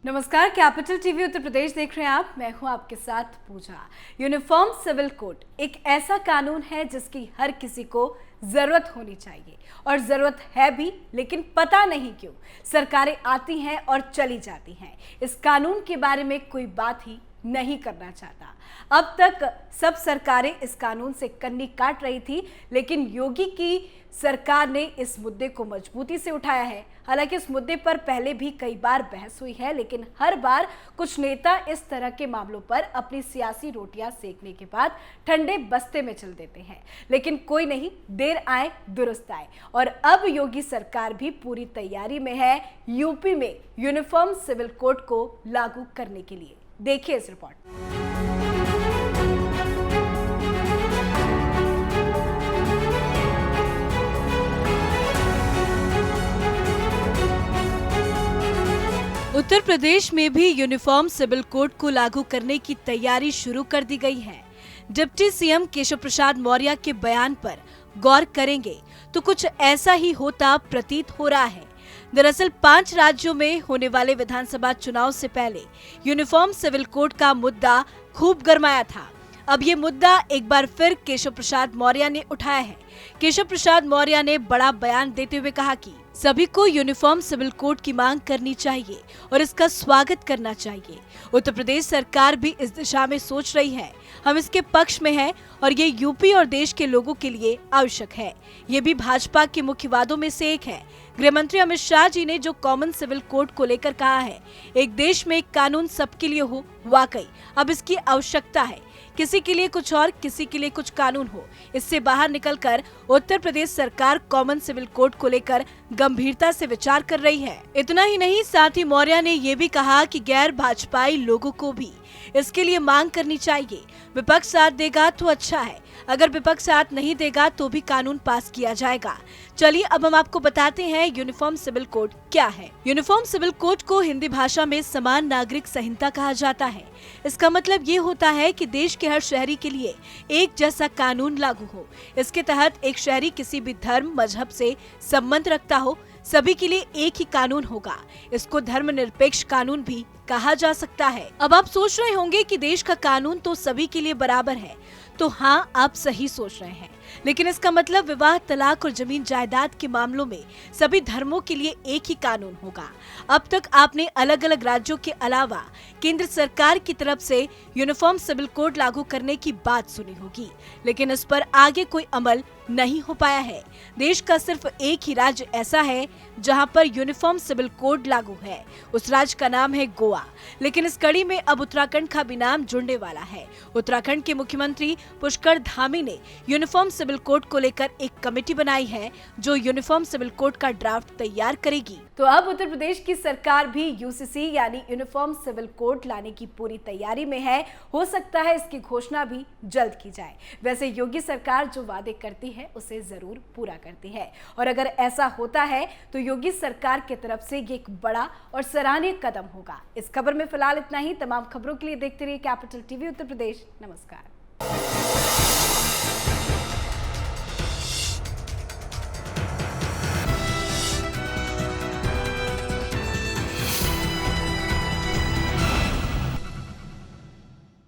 नमस्कार, capital TV Uttar Pradesh देख रहे हैं आप। मैं हूं आपके साथ पूजा। यूनिफॉर्म सिविल कोड एक ऐसा कानून है जिसकी हर किसी को जरूरत होनी चाहिए और जरूरत है भी, लेकिन पता नहीं क्यों सरकारें आती हैं और चली जाती हैं। इस कानून के बारे में कोई बात ही नहीं करना चाहता। अब तक सब सरकारें इस कानून से कन्नी काट रही थी, लेकिन योगी की सरकार ने इस मुद्दे को मजबूती से उठाया है। हालांकि इस मुद्दे पर पहले भी कई बार बहस हुई है, लेकिन हर बार कुछ नेता इस तरह के मामलों पर अपनी सियासी रोटियां सेकने के बाद ठंडे बस्ते में चल देते हैं। लेकिन कोई नहीं, देर आए दुरुस्त आए, और अब योगी सरकार भी पूरी तैयारी में है यूपी में यूनिफॉर्म सिविल कोड को लागू करने के लिए। देखिए इस रिपोर्ट। उत्तर प्रदेश में भी यूनिफॉर्म सिविल कोड को लागू करने की तैयारी शुरू कर दी गई है। डिप्टी सीएम केशव प्रसाद मौर्य के बयान पर गौर करेंगे तो कुछ ऐसा ही होता प्रतीत हो रहा है। दरअसल 5 राज्यों में होने वाले विधानसभा चुनाव से पहले यूनिफॉर्म सिविल कोड का मुद्दा खूब गरमाया था। अब ये मुद्दा एक बार फिर केशव प्रसाद मौर्य ने उठाया है। केशव प्रसाद मौर्य ने बड़ा बयान देते हुए कहा कि सभी को यूनिफॉर्म सिविल कोड की मांग करनी चाहिए और इसका स्वागत करना चाहिए। उत्तर प्रदेश सरकार भी इस दिशा में सोच रही है। हम इसके पक्ष में हैं और ये यूपी और देश के लोगों के लिए आवश्यक है। ये भी भाजपा के मुख्य वादों में से एक है। गृह मंत्री अमित शाह जी ने जो कॉमन सिविल कोड को लेकर कहा है, एक देश में एक कानून सबके लिए हो, वाकई अब इसकी आवश्यकता है। किसी के लिए कुछ और किसी के लिए कुछ कानून हो, इससे बाहर निकलकर उत्तर प्रदेश सरकार कॉमन सिविल कोड को लेकर गंभीरता से विचार कर रही है। इतना ही नहीं, साथ ही मौर्य ने ये भी कहा कि गैर भाजपाई लोगों को भी इसके लिए मांग करनी चाहिए। विपक्ष साथ देगा तो अच्छा है, अगर विपक्ष साथ नहीं देगा तो भी कानून पास किया जाएगा। चलिए अब हम आपको बताते हैं यूनिफॉर्म सिविल कोड क्या है। यूनिफॉर्म सिविल कोड को हिंदी भाषा में समान नागरिक संहिता कहा जाता है। इसका मतलब ये होता है कि देश के हर शहरी के लिए एक जैसा कानून लागू हो। इसके तहत एक शहरी किसी भी धर्म मजहब से संबंध रखता हो, सभी के लिए एक ही कानून होगा। इसको धर्मनिरपेक्ष कानून भी कहा जा सकता है। अब आप सोच रहे होंगे कि देश का कानून तो सभी के लिए बराबर है। तो हाँ, आप सही सोच रहे हैं, लेकिन इसका मतलब विवाह, तलाक और जमीन जायदाद के मामलों में सभी धर्मों के लिए एक ही कानून होगा। अब तक आपने अलग अलग राज्यों के अलावा केंद्र सरकार की तरफ से यूनिफॉर्म सिविल कोड लागू करने की बात सुनी होगी, लेकिन इस पर आगे कोई अमल नहीं हो पाया है। देश का सिर्फ एक ही राज्य ऐसा है जहां पर यूनिफॉर्म सिविल कोड लागू है। उस राज्य का नाम है गोवा। लेकिन इस कड़ी में अब उत्तराखंड का भी नाम जुड़ने वाला है। उत्तराखंड के मुख्यमंत्री पुष्कर धामी ने यूनिफॉर्म सिविल कोड को लेकर एक कमेटी बनाई है जो यूनिफॉर्म सिविल कोड का ड्राफ्ट तैयार करेगी। तो अब उत्तर प्रदेश की सरकार भी यूसीसी यानी यूनिफॉर्म सिविल कोड लाने की पूरी तैयारी में है। हो सकता है इसकी घोषणा भी जल्द की जाए। वैसे योगी सरकार जो वादे करती है उसे जरूर पूरा करती है, और अगर ऐसा होता है तो योगी सरकार की तरफ से ये एक बड़ा और सराहनीय कदम होगा। इस खबर में फिलहाल इतना ही। तमाम खबरों के लिए देखते रहिए कैपिटल टीवी उत्तर प्रदेश। नमस्कार।